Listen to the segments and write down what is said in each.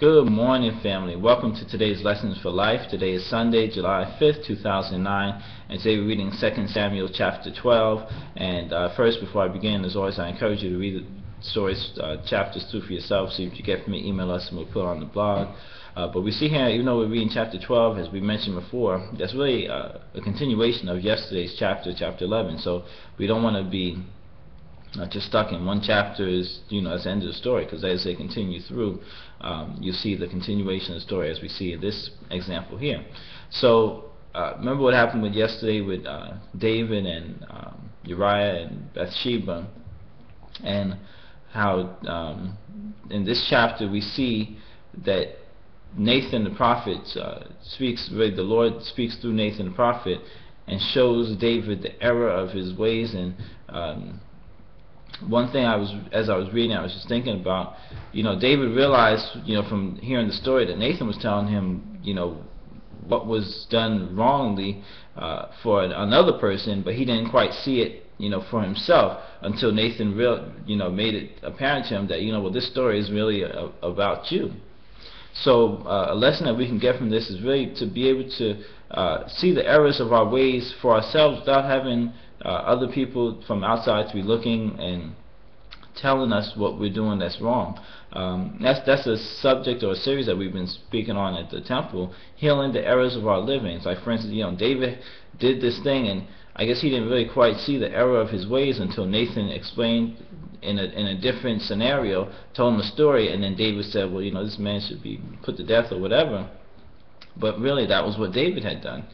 Good morning, family. Welcome to today's Lessons for Life. Today is Sunday, July 5th, 2009, and today we're reading 2 Samuel chapter 12. And first, before I begin, as always, I encourage you to read the stories, chapters through for yourself. See what you get from it, email us, and we'll put it on the blog. But we see here, even though we're reading chapter 12, as we mentioned before, that's really a continuation of yesterday's chapter, chapter 11. So we don't want to be just stuck in one chapter as the end of the story, because as they continue through, you see the continuation of the story as we see in this example here. So remember what happened with yesterday with David and Uriah and Bathsheba, and how in this chapter we see that Nathan the prophet the Lord speaks through Nathan the prophet and shows David the error of his ways. And one thing as I was reading, I was just thinking about, David realized, from hearing the story, that Nathan was telling him, what was done wrongly for another person, but he didn't quite see it, for himself, until Nathan made it apparent to him that, well, this story is really about you. So a lesson that we can get from this is really to be able to see the errors of our ways for ourselves without having other people from outside to be looking and telling us what we're doing that's wrong. That's a subject or a series that we've been speaking on at the temple, healing the errors of our living. So like, for instance, David did this thing, and I guess he didn't really quite see the error of his ways until Nathan explained in a different scenario, told him a story, and then David said, well, this man should be put to death or whatever. But really, that was what David had done.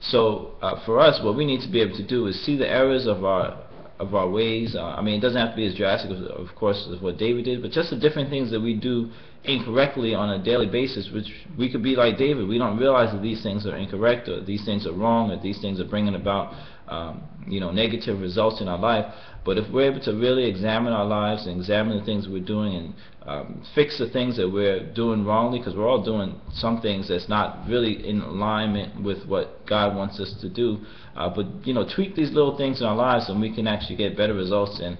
So for us, what we need to be able to do is see the errors of our ways. I mean, it doesn't have to be as drastic, of course, as what David did, but just the different things that we do incorrectly on a daily basis, which we could be like David. We don't realize that these things are incorrect, or these things are wrong, or these things are bringing about negative results in our life. But if we're able to really examine our lives and examine the things we're doing and fix the things that we're doing wrongly, because we're all doing some things that's not really in alignment with what God wants us to do, but tweak these little things in our lives, and we can actually get better results and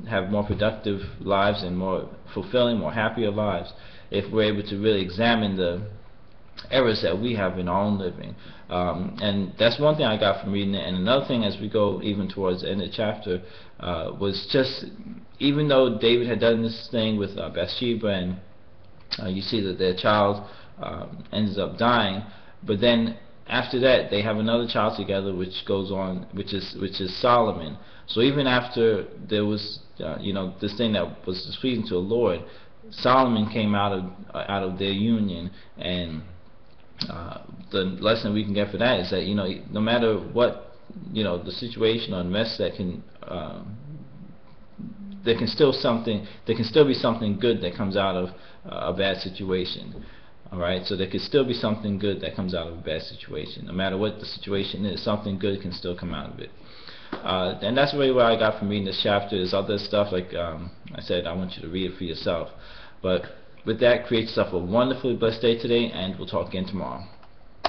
have more productive lives and more fulfilling, more happier lives, if we're able to really examine the errors that we have in our own living. And that's one thing I got from reading it. And another thing, as we go even towards the end of the chapter, was just, even though David had done this thing with Bathsheba, and you see that their child ends up dying, but then after that they have another child together, which goes on, which is Solomon. So even after there was this thing that was displeasing to the Lord, Solomon came out of their union. And the lesson we can get for that is that no matter what the situation or mess that there can still be something good that comes out of a bad situation. Alright, so there can still be something good that comes out of a bad situation. No matter what the situation is, something good can still come out of it. And that's really what I got from reading this chapter. There's other stuff, like I said, I want you to read it for yourself. But with that, create yourself a wonderfully blessed day today, and we'll talk again tomorrow.